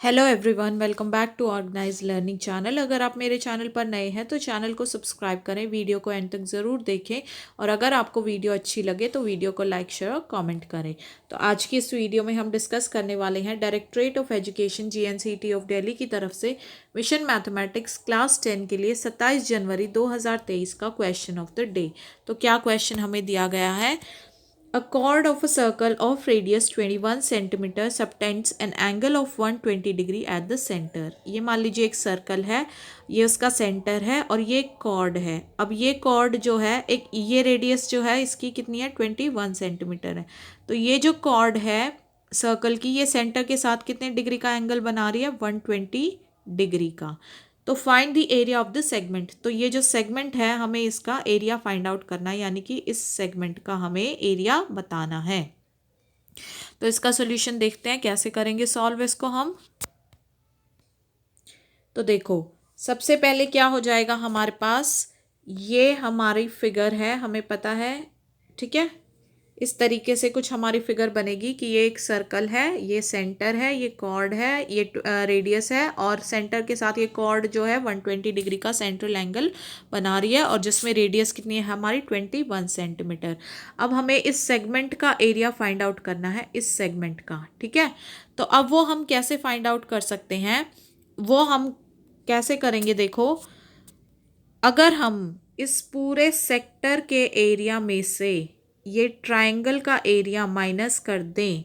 Hello everyone, welcome back to organise learning channel. अगर आप मेरे चैनल पर नए हैं तो चैनल को सब्सक्राइब करें, वीडियो को एंड तक ज़रूर देखें और अगर आपको वीडियो अच्छी लगे तो वीडियो को लाइक शेयर और कमेंट करें। तो आज की इस वीडियो में हम डिस्कस करने वाले हैं directorate of education GNCT of Delhi की तरफ से मिशन मैथमेटिक्स क्लास 10 के लिए 27 जनवरी 2023 का क्वेश्चन ऑफ द डे। तो क्या क्वेश्चन हमें दिया गया है? A chord of a circle of radius 21 centimeter subtends an angle of 120 degree at the center। ये मान लीजिए एक सर्कल है, ये उसका सेंटर है और ये कॉर्ड है। अब ये कॉर्ड जो है, एक ये रेडियस जो है इसकी कितनी है? 21 सेंटीमीटर है। तो ये जो कॉर्ड है सर्कल की, ये सेंटर के साथ कितने डिग्री का एंगल बना रही है? 120 डिग्री का। तो find the area of the segment. तो ये जो सेगमेंट है हमें इसका एरिया फाइंड आउट करना है, यानी कि इस सेगमेंट का हमें एरिया बताना है। तो इसका सोल्यूशन देखते हैं कैसे करेंगे सॉल्व इसको हम। तो देखो, सबसे पहले क्या हो जाएगा हमारे पास, ये हमारी फिगर है, हमें पता है, ठीक है। इस तरीके से कुछ हमारी फिगर बनेगी कि ये एक सर्कल है, ये सेंटर है, ये कॉर्ड है, ये रेडियस है और सेंटर के साथ ये कॉर्ड जो है 120 डिग्री का सेंट्रल एंगल बना रही है और जिसमें रेडियस कितनी है हमारी? 21 सेंटीमीटर। अब हमें इस सेगमेंट का एरिया फाइंड आउट करना है, इस सेगमेंट का, ठीक है। तो अब वो हम कैसे फाइंड आउट कर सकते हैं, वो हम कैसे करेंगे? देखो, अगर हम इस पूरे सेक्टर के एरिया में से ये ट्रायंगल का एरिया माइनस कर दें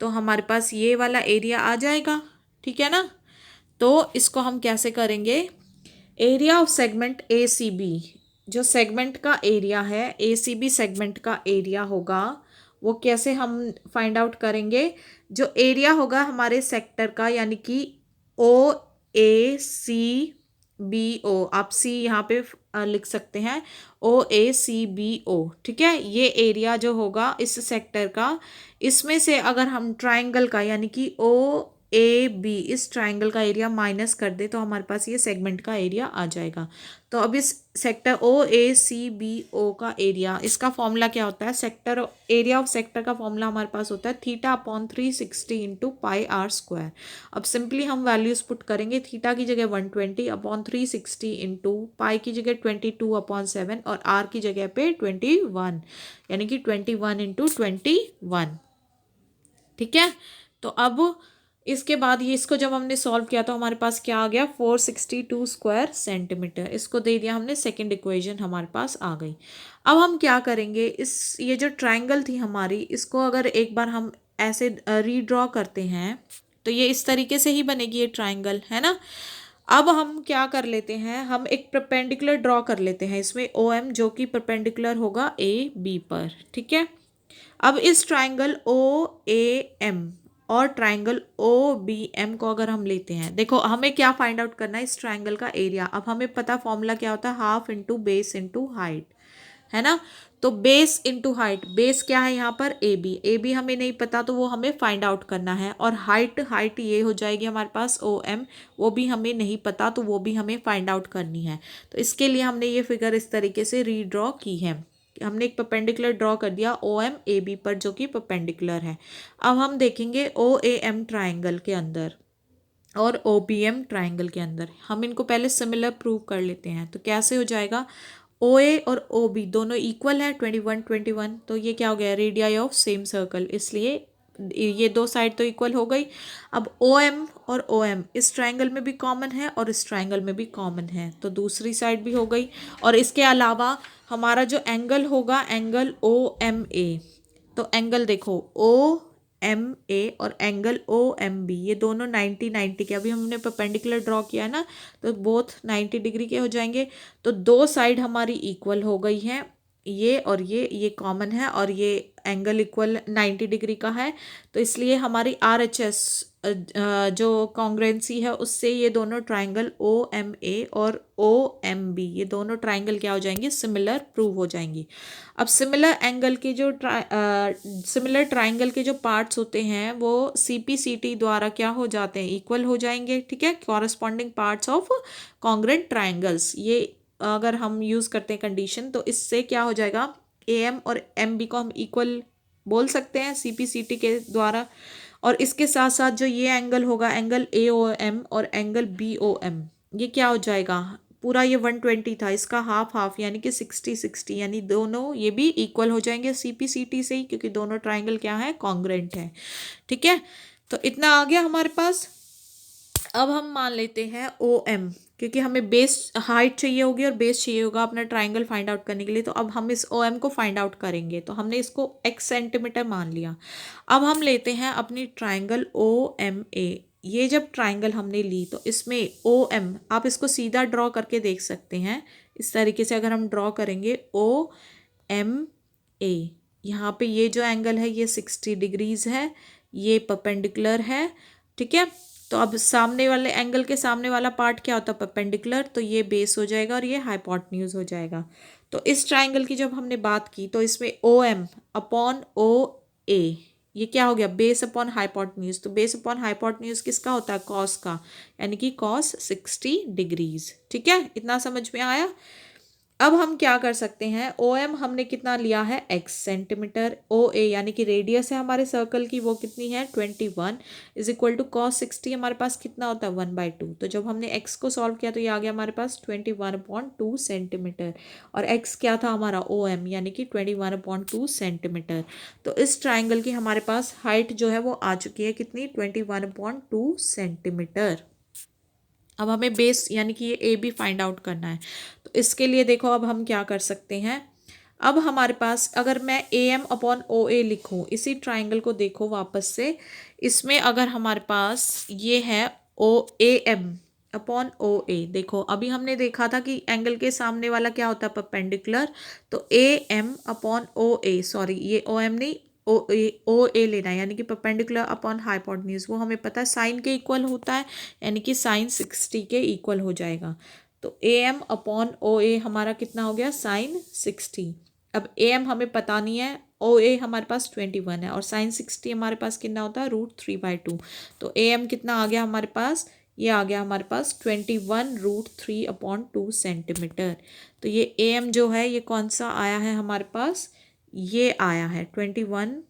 तो हमारे पास ये वाला एरिया आ जाएगा, ठीक है ना। तो इसको हम कैसे करेंगे? Area of segment A C B, जो सेगमेंट का एरिया है, ए सी बी सेगमेंट का एरिया होगा, वो कैसे हम फाइंड आउट करेंगे? जो एरिया होगा हमारे सेक्टर का, यानी कि ओ ए सी बी ओ, आप सी यहाँ पे लिख सकते हैं, ओ ए सी बी ओ, ठीक है। ये एरिया जो होगा इस सेक्टर का, इसमें से अगर हम ट्राइंगल का यानी कि ओ ए बी, इस ट्राइंगल का एरिया माइनस कर दे तो हमारे पास ये सेगमेंट का एरिया आ जाएगा। तो अब इस सेक्टर ओ ए सी बी ओ का एरिया, इसका फॉर्मूला क्या होता है? सेक्टर एरिया ऑफ सेक्टर का फॉर्मूला हमारे पास होता है थीटा अपॉन 360 इंटू पाई आर स्क्वायर। अब सिंपली हम वैल्यूज पुट करेंगे, थीटा की जगह 120 अपॉन 360 इंटू पाई की जगह 22/7 और आर की जगह पे 21, यानी कि 21 इंटू 21, ठीक है। तो अब इसके बाद ये इसको जब हमने सॉल्व किया तो हमारे पास क्या आ गया? 462 स्क्वायर सेंटीमीटर। इसको दे दिया हमने, सेकंड इक्वेशन हमारे पास आ गई। अब हम क्या करेंगे, इस ये जो ट्रायंगल थी हमारी, इसको अगर एक बार हम ऐसे रीड्रॉ करते हैं तो ये इस तरीके से ही बनेगी, ये ट्रायंगल है ना। अब हम क्या कर लेते हैं, हम एक परपेंडिकुलर ड्रॉ कर लेते हैं इसमें ओ एम, जो कि परपेंडिकुलर होगा ए बी पर, ठीक है। अब इस ट्राइंगल ओ ए एम और ट्राइंगल ओ बी एम को अगर हम लेते हैं, देखो हमें क्या फाइंड आउट करना है? इस ट्राइंगल का एरिया। अब हमें पता फॉर्मूला क्या होता है? Half into base into height, है ना। तो बेस इंटू हाइट, बेस क्या है यहाँ पर? ए बी हमें नहीं पता तो वो हमें फाइंड आउट करना है, और हाइट, हाइट ये हो जाएगी हमारे पास ओ एम, वो भी हमें नहीं पता तो वो भी हमें फाइंड आउट करनी है। तो इसके लिए हमने ये फिगर इस तरीके से रीड्रॉ की है, हमने एक परपेंडिकुलर ड्रॉ कर दिया ओ एम ए बी पर, जो कि परपेंडिकुलर है। अब हम देखेंगे ओ ए एम ट्राइंगल के अंदर और ओ बी एम ट्राइंगल के अंदर, हम इनको पहले सिमिलर प्रूव कर लेते हैं। तो कैसे हो जाएगा? ओ ए और ओ बी दोनों इक्वल है, 21 तो ये क्या हो गया? रेडियाई ऑफ सेम सर्कल, इसलिए ये दो साइड तो इक्वल हो गई। अब ओ एम और ओ एम इस ट्राइंगल में भी कॉमन है और इस ट्राइंगल में भी कॉमन है, तो दूसरी साइड भी हो गई। और इसके अलावा हमारा जो एंगल होगा, एंगल ओ एम ए, तो एंगल देखो ओ एम ए और एंगल ओ एम बी, ये दोनों 90 के, अभी हमने परपेंडिकुलर ड्रॉ किया है ना, तो बोथ 90 डिग्री के हो जाएंगे। तो दो साइड हमारी इक्वल हो गई हैं, ये और ये कॉमन है और ये एंगल इक्वल 90 डिग्री का है। तो इसलिए हमारी आर एच एस जो कॉन्ग्रुएंसी है उससे ये दोनों ट्राइंगल ओ एम ए और ओ एम बी, ये दोनों ट्राइंगल क्या हो जाएंगे? सिमिलर प्रूव हो जाएंगी। अब सिमिलर एंगल के जो सिमिलर ट्राइंगल के जो पार्ट्स होते हैं वो सी पी सी टी द्वारा क्या हो जाते हैं? इक्वल हो जाएंगे, ठीक है। Corresponding parts of congruent triangles, ये अगर हम यूज़ करते हैं कंडीशन तो इससे क्या हो जाएगा? ए एम और एम बी को हम इक्वल बोल सकते हैं सी पी सी टी के द्वारा। और इसके साथ साथ जो ये एंगल होगा, एंगल AOM और एंगल BOM, ये क्या हो जाएगा, पूरा ये 120 था, इसका हाफ हाफ यानी कि 60-60, यानी दोनों ये भी इक्वल हो जाएंगे CPCT से ही, क्योंकि दोनों ट्राइंगल क्या है, कॉन्ग्रेंट है। ठीक है, तो इतना आ गया हमारे पास। अब हम मान लेते हैं OM, क्योंकि हमें बेस हाइट चाहिए होगी और बेस चाहिए होगा अपना ट्राइंगल फाइंड आउट करने के लिए। तो अब हम इस OM को फाइंड आउट करेंगे, तो हमने इसको x सेंटीमीटर मान लिया। अब हम लेते हैं अपनी ट्राइंगल OMA। ये जब ट्राइंगल हमने ली तो इसमें OM, आप इसको सीधा ड्रॉ करके देख सकते हैं इस तरीके से। अगर हम ड्रॉ करेंगे OMA, यहाँ पे ये जो एंगल है ये 60 डिग्रीज है, ये परपेंडिकुलर है। ठीक है, तो अब सामने वाले एंगल के सामने वाला पार्ट क्या होता है, परपेंडिकुलर, तो ये बेस हो जाएगा और ये हाइपोटेन्यूज हो जाएगा। तो इस ट्राइंगल की जब हमने बात की तो इसमें OM अपॉन OA, ये क्या हो गया, बेस अपॉन हाइपोटेन्यूज। तो बेस अपॉन हाइपोटेन्यूज किसका होता है, कॉस का, यानी कि कॉस 60 डिग्रीज। ठीक है, इतना समझ में आया। अब हम क्या कर सकते हैं, OM हमने कितना लिया है, x सेंटीमीटर, OA यानी कि रेडियस है हमारे सर्कल की, वो कितनी है 21, इज इक्वल टू कॉस 60 हमारे पास कितना होता है 1/2। तो जब हमने x को सॉल्व किया तो ये आ गया हमारे पास 21/2 सेंटीमीटर, और x क्या था हमारा OM, यानी कि 21/2 सेंटीमीटर। तो इस ट्राइंगल की हमारे पास हाइट जो है वो आ चुकी है कितनी, 21/2 सेंटीमीटर। अब हमें बेस यानी कि ये AB फाइंड आउट करना है। तो इसके लिए देखो अब हम क्या कर सकते हैं, अब हमारे पास अगर मैं AM अपॉन OA लिखूं, इसी ट्राइंगल को देखो वापस से, इसमें अगर हमारे पास ये है AM अपॉन OA, देखो अभी हमने देखा था कि एंगल के सामने वाला क्या होता है, परपेंडिकुलर। तो AM अपॉन OA, सॉरी ये OM नहीं, OA लेना है, यानी कि परपेंडिकुलर अपॉन हाइपोटेन्यूज, वो हमें पता है साइन के इक्वल होता है, यानी कि साइन 60 के इक्वल हो जाएगा। तो AM अपॉन OA हमारा कितना हो गया, साइन 60। अब AM हमें पता नहीं है, OA हमारे पास 21 है, और साइन 60 हमारे पास कितना होता है, √3/2। तो AM कितना आ गया हमारे पास, ये आ गया हमारे पास 21 √3/2 सेंटीमीटर। तो ये AM जो है ये कौन सा आया है हमारे पास, ये आया है 21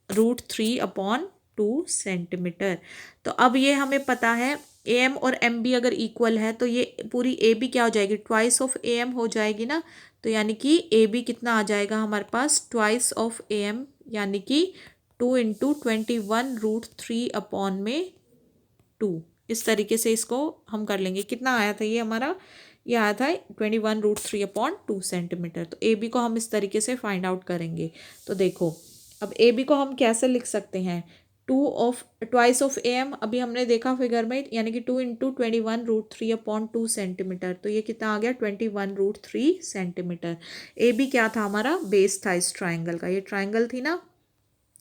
√3/2 सेंटीमीटर। तो अब ये हमें पता है AM और MB अगर इक्वल है तो ये पूरी AB क्या हो जाएगी, ट्वाइस ऑफ AM हो जाएगी ना। तो यानी कि AB कितना आ जाएगा हमारे पास, ट्वाइस ऑफ AM, यानी कि 2 × 21 √3/2। इस तरीके से इसको हम कर लेंगे। कितना आया था ये हमारा, ये आया था 21 √3/2 सेंटीमीटर। तो AB को हम इस तरीके से फाइंड आउट करेंगे। तो देखो अब AB को हम कैसे लिख सकते हैं, ट्वाइस ऑफ AM, अभी हमने देखा फिगर में, यानी कि 2 × 21 √3/2 सेंटीमीटर। तो ये कितना आ गया 21 √3 सेंटीमीटर। AB क्या था हमारा, बेस था इस ट्राइंगल का, ये ट्राइंगल थी ना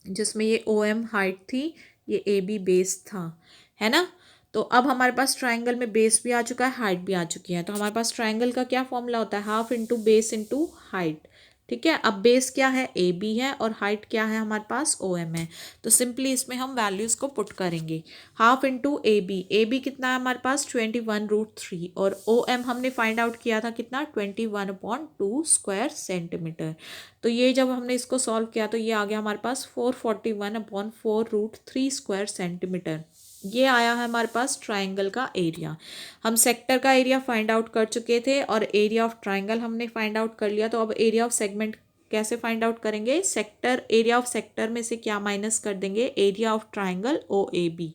जिसमें ये OM हाइट थी, ये AB बेस था, है ना। तो अब हमारे पास ट्राइंगल में बेस भी आ चुका है, हाइट भी आ चुकी है। तो हमारे पास ट्राइंगल का क्या फॉर्मूला होता है, half into base into height. ठीक है, अब बेस क्या है, AB है, और हाइट क्या है हमारे पास, OM है। तो सिंपली इसमें हम वैल्यूज़ को पुट करेंगे, हाफ इंटू AB कितना है हमारे पास 21 √3, और OM हमने फाइंड आउट किया था कितना 21/2 स्क्वायर सेंटीमीटर। तो ये जब हमने इसको सॉल्व किया तो ये आ गया हमारे पास 441/4 √3 स्क्वायर सेंटीमीटर। ये आया है हमारे पास ट्राइंगल का एरिया। हम सेक्टर का एरिया फाइंड आउट कर चुके थे और एरिया ऑफ ट्राइंगल हमने फाइंड आउट कर लिया। तो अब एरिया ऑफ सेगमेंट कैसे फाइंड आउट करेंगे, सेक्टर, एरिया ऑफ सेक्टर में से क्या माइनस कर देंगे, एरिया ऑफ ट्राइंगल OAB।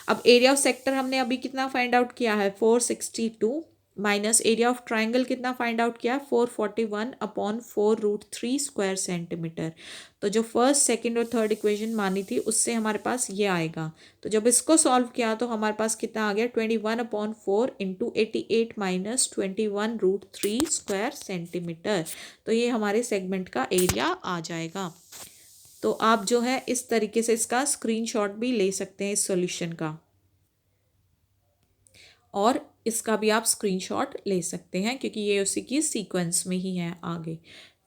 अब एरिया ऑफ सेक्टर हमने अभी कितना फाइंड आउट किया है 462, माइनस एरिया ऑफ ट्राइंगल कितना फाइंड आउट किया 441/4 √3 स्क्वायर सेंटीमीटर। तो जो फर्स्ट सेकंड और थर्ड इक्वेशन मानी थी उससे हमारे पास ये आएगा। तो जब इसको सॉल्व किया तो हमारे पास कितना आ गया 21/4 × 88 माइनस 21 √3 स्क्वायर सेंटीमीटर। तो ये हमारे सेगमेंट का एरिया आ जाएगा। तो आप जो है इस तरीके से इसका स्क्रीनशॉट भी ले सकते हैं इस सॉल्यूशन का, और इसका भी आप स्क्रीनशॉट ले सकते हैं क्योंकि ये उसी की सीक्वेंस में ही है आगे।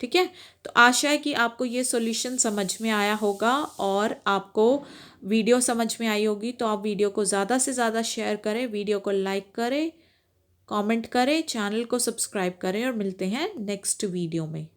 ठीक है, तो आशा है कि आपको ये सॉल्यूशन समझ में आया होगा और आपको वीडियो समझ में आई होगी। तो आप वीडियो को ज़्यादा से ज़्यादा शेयर करें, वीडियो को लाइक करें, कमेंट करें, चैनल को सब्सक्राइब करें, और मिलते हैं नेक्स्ट वीडियो में।